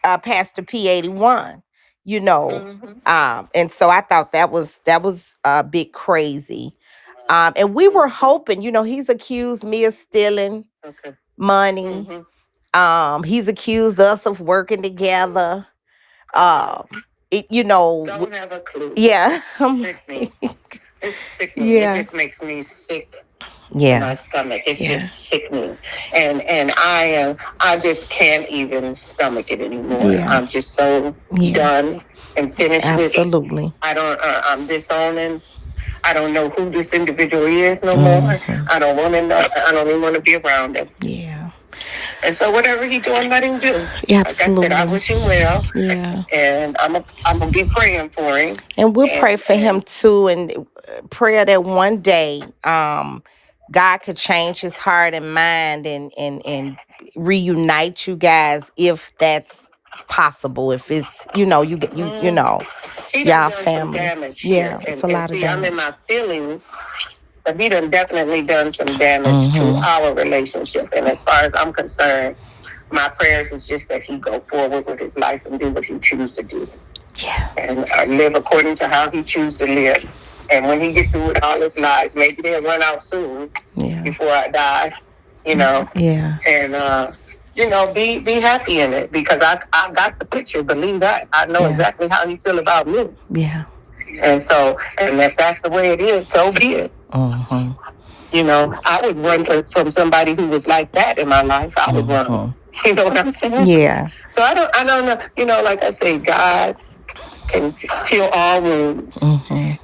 Speaker 2: Pastor P81, you know, and so I thought that was a bit crazy. And we were hoping, you know, he's accused me of stealing money. He's accused us of working together. It, you know,
Speaker 3: Don't have a clue.
Speaker 2: yeah.
Speaker 3: Sickening. It's sickening. It
Speaker 2: Yeah.
Speaker 3: just makes me sick in my
Speaker 2: Yeah.
Speaker 3: stomach. It's
Speaker 2: Yeah.
Speaker 3: just sickening, and I just can't even stomach it anymore.
Speaker 2: Yeah.
Speaker 3: I'm just so
Speaker 2: Yeah.
Speaker 3: done and finished with it.
Speaker 2: Absolutely.
Speaker 3: I'm disowning. I don't know who this individual is no more. I don't want to know. I don't even want to be around him.
Speaker 2: Yeah.
Speaker 3: And so whatever he's doing, let him do.
Speaker 2: Yeah,
Speaker 3: Like I said, I
Speaker 2: absolutely.
Speaker 3: wish him well,
Speaker 2: Yeah.
Speaker 3: and I'm gonna be praying for him.
Speaker 2: And we'll pray for him too, and prayer that one day, God could change his heart and mind, and reunite you guys if that's possible. If it's you know
Speaker 3: He
Speaker 2: y'all
Speaker 3: done some
Speaker 2: family.
Speaker 3: damage
Speaker 2: Yeah,
Speaker 3: here,
Speaker 2: it's a
Speaker 3: and
Speaker 2: lot of
Speaker 3: see, I'm
Speaker 2: damage.
Speaker 3: in my feelings. But he done definitely done some damage to our relationship. And as far as I'm concerned, my prayers is just that he go forward with his life and do what he chooses to do.
Speaker 2: Yeah.
Speaker 3: And live according to how he chooses to live. And when he get through with all his lies, maybe they'll run out soon.
Speaker 2: Yeah.
Speaker 3: Before I die, you know.
Speaker 2: Yeah.
Speaker 3: And you know, be happy in it, because I got the picture. Believe that. I know exactly how he feel about me.
Speaker 2: Yeah.
Speaker 3: And so, and if that's the way it is, so be it. You know, I would run from somebody who was like that in my life. I would run. You know what I'm saying?
Speaker 2: Yeah.
Speaker 3: So I don't know. You know, like I say, God can heal all wounds,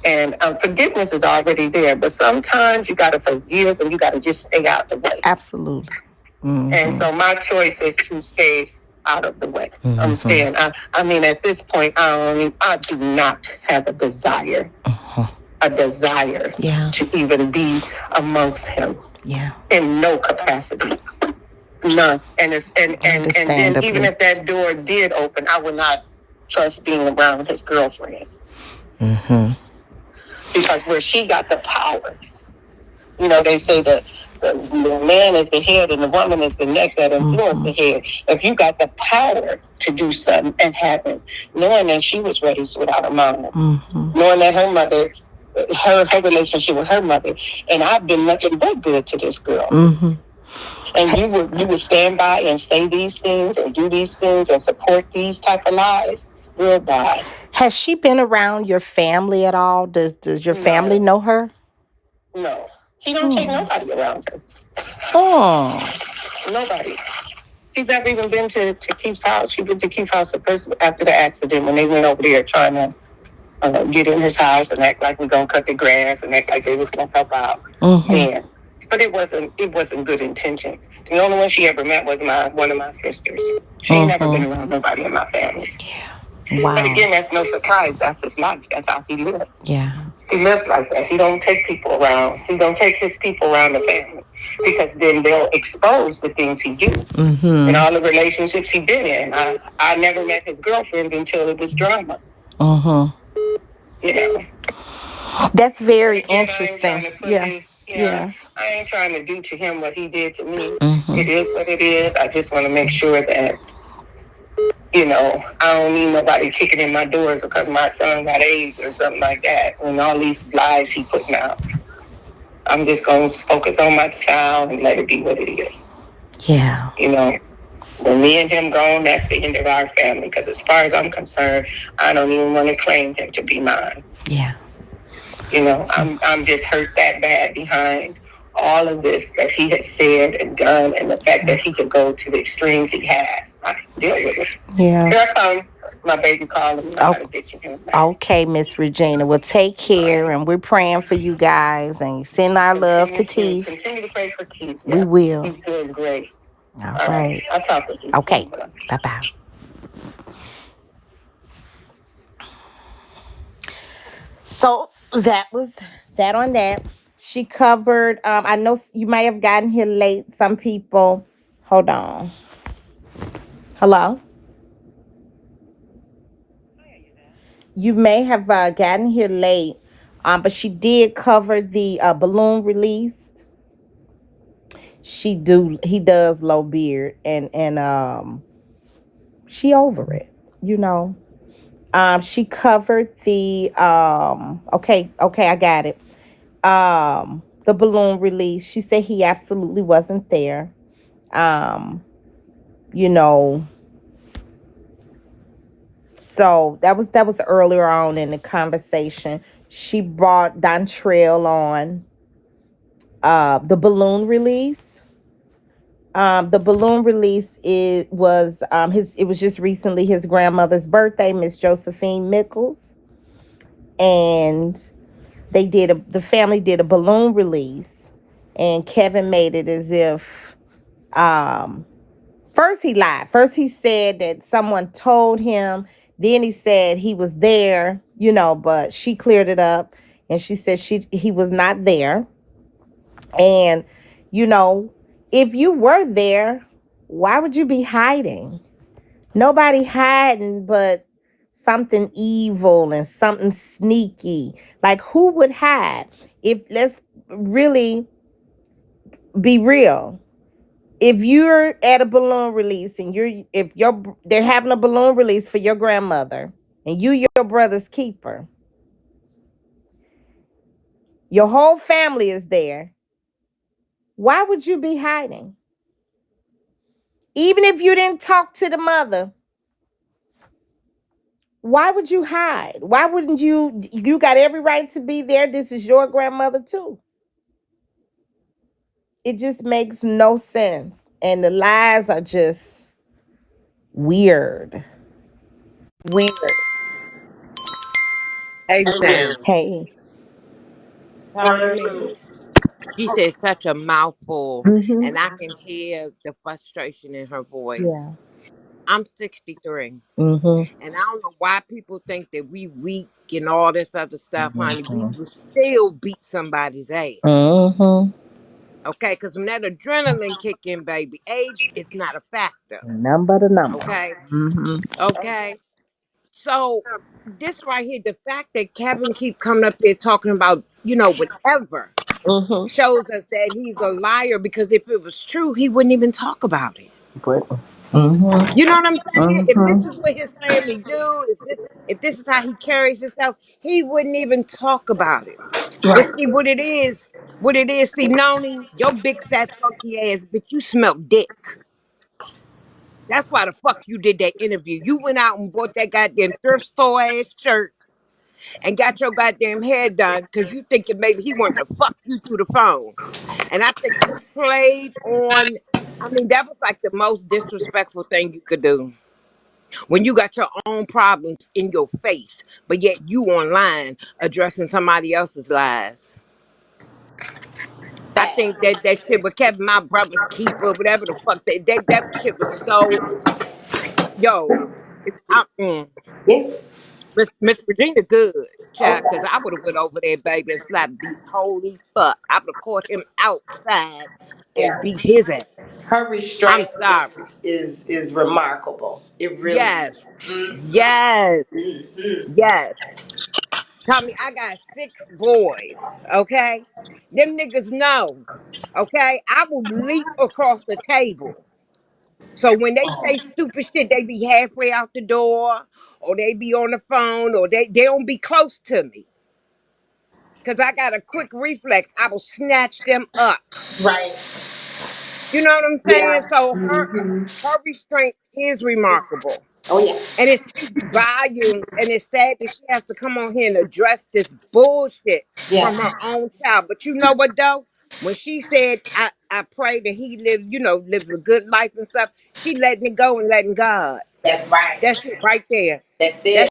Speaker 3: and forgiveness is already there. But sometimes you got to forgive, and you got to just stay out the way.
Speaker 2: Absolutely.
Speaker 3: And so my choice is to stay out of the way. I'm staying. I mean, at this point, I do not have a desire. To even be amongst him.
Speaker 2: Yeah.
Speaker 3: In no capacity. None. And then even if that door did open, I would not trust being around his girlfriend. Because where she got the power, you know, they say that the man is the head and the woman is the neck that influence the head. If you got the power to do something and happen, knowing that she was raised without a mom, knowing that her mother, her relationship with her mother, and I've been nothing but good to this girl. And you would stand by and say these things and do these things and support these type of lies. Real bad.
Speaker 2: Has she been around your family at all? Does your family know her?
Speaker 3: No. He don't take nobody around her. Nobody. She's never even been to Keith's house. She went to Keith's house the first after the accident when they went over there trying to get in his house and act like we're gonna cut the grass and act like they was gonna help out. Then, but it wasn't good intention. The only one she ever met was one of my sisters. She ain't never been around nobody in my family.
Speaker 2: Yeah. Wow.
Speaker 3: But again, that's no surprise. That's his life. That's how he lived.
Speaker 2: Yeah.
Speaker 3: He lives like that. He don't take people around. He don't take his people around the family, because then they'll expose the things he do. And all the relationships he been in. I never met his girlfriends until it was drama. You know.
Speaker 2: That's very interesting. Yeah.
Speaker 3: I ain't trying to do to him what he did to me. It is what it is. I just want to make sure that, you know, I don't need nobody kicking in my doors because my son got AIDS or something like that. And all these lies he putting out. I'm just going to focus on my child and let it be what it is.
Speaker 2: Yeah.
Speaker 3: You know, when me and him gone, that's the end of our family. Because as far as I'm concerned, I don't even want to claim him to be mine.
Speaker 2: Yeah.
Speaker 3: You know, I'm just hurt that bad behind all of this that he has said and done, and the fact that he could go to the extremes he has. I can deal with it.
Speaker 2: Yeah.
Speaker 3: Here I come. My baby calling me.
Speaker 2: Okay, Miss Regina. Well, take care, and we're praying for you guys, and send our love to Keith.
Speaker 3: Continue to pray for Keith.
Speaker 2: We will.
Speaker 3: He's doing great.
Speaker 2: All right.
Speaker 3: I'll talk with you.
Speaker 2: Okay. Bye-bye. So that was that on that. She covered, I know you might have gotten here late. Some people, hold on. Hello? You may have gotten here late, but she did cover the balloon released. He does low beard, and she over it, you know. She covered the okay, I got it. The balloon release. She said he absolutely wasn't there. you know. So that was earlier on in the conversation. She brought Dontrell on the balloon release. The balloon release was his. It was just recently his grandmother's birthday, Miss Josephine Mickles, and the family did a balloon release, and Kevin made it as if um first he lied. First he said that someone told him. Then he said he was there, but she cleared it up and she said he was not there. And you know, if you were there, why would you be hiding? Nobody hiding but something evil and something sneaky. Like who would hide? If let's really be real. If you're at a balloon release and they're having a balloon release for your grandmother and your brother's keeper, your whole family is there, why would you be hiding? Even if you didn't talk to the mother, why would you hide? Why wouldn't you got every right to be there? This is your grandmother too. It just makes no sense. And the lies are just weird. Weird.
Speaker 4: Hey Sam,
Speaker 2: Hey.
Speaker 4: Tommy, she said such a mouthful,
Speaker 2: Mm-hmm.
Speaker 4: and I can hear the frustration in her voice.
Speaker 2: Yeah.
Speaker 4: I'm 63,
Speaker 2: Mm-hmm.
Speaker 4: and I don't know why people think that we weak and all this other stuff, honey. We
Speaker 2: Mm-hmm.
Speaker 4: will still beat somebody's ass,
Speaker 2: Mm-hmm.
Speaker 4: okay? Because when that adrenaline kick in, baby, age is not a factor,
Speaker 2: Number to number.
Speaker 4: okay?
Speaker 2: Mm-hmm.
Speaker 4: Okay. So this right here, the fact that Kevin keep coming up there talking about, whatever,
Speaker 2: Mm-hmm.
Speaker 4: shows us that he's a liar, because if it was true, he wouldn't even talk about it.
Speaker 2: But mm-hmm.
Speaker 4: You know what I'm saying? If this is
Speaker 2: Mm-hmm.
Speaker 4: what his family do, if this is how he carries himself, he wouldn't even talk about it. But
Speaker 2: Right.
Speaker 4: see what it is, see, Nony, your big fat funky ass, but you smell dick. That's why the fuck you did that interview. You went out and bought that goddamn thrift store ass shirt and got your goddamn hair done because you thinking maybe he wanted to fuck you through the phone. And I think you played on, I mean, that was like the most disrespectful thing you could do when you got your own problems in your face, but yet you online addressing somebody else's lies. I think
Speaker 2: Facts.
Speaker 4: that shit with Kevin, my brother's keeper, whatever the fuck, that shit was so, yo,
Speaker 2: Yeah.
Speaker 4: Miss Regina good, child, because I would have went over there, baby, and slapped beat holy fuck. I would have caught him outside and
Speaker 2: Yeah.
Speaker 4: beat his ass.
Speaker 2: Her
Speaker 4: I'm
Speaker 2: restraint
Speaker 4: sorry.
Speaker 2: is remarkable. It really is.
Speaker 4: Yes. Yes.
Speaker 2: Mm-hmm.
Speaker 4: Yes. Tommy, I got 6 boys. Okay. Them niggas know. Okay. I will leap across the table. So when they say stupid shit, they be halfway out the door, or they be on the phone, or they don't be close to me. Cause I got a quick reflex. I will snatch them up.
Speaker 2: Right.
Speaker 4: You know what I'm saying?
Speaker 2: Yeah.
Speaker 4: So
Speaker 2: Mm-hmm.
Speaker 4: her restraint is remarkable.
Speaker 2: Oh yeah.
Speaker 4: And it speaks volumes. And it's sad that she has to come on here and address this bullshit
Speaker 2: Yeah.
Speaker 4: from her own child. But you know what though? When she said, I pray that he lives a good life and stuff, she letting it go and letting God.
Speaker 2: That's right.
Speaker 4: That's it right there.
Speaker 2: That's
Speaker 4: That's
Speaker 2: it.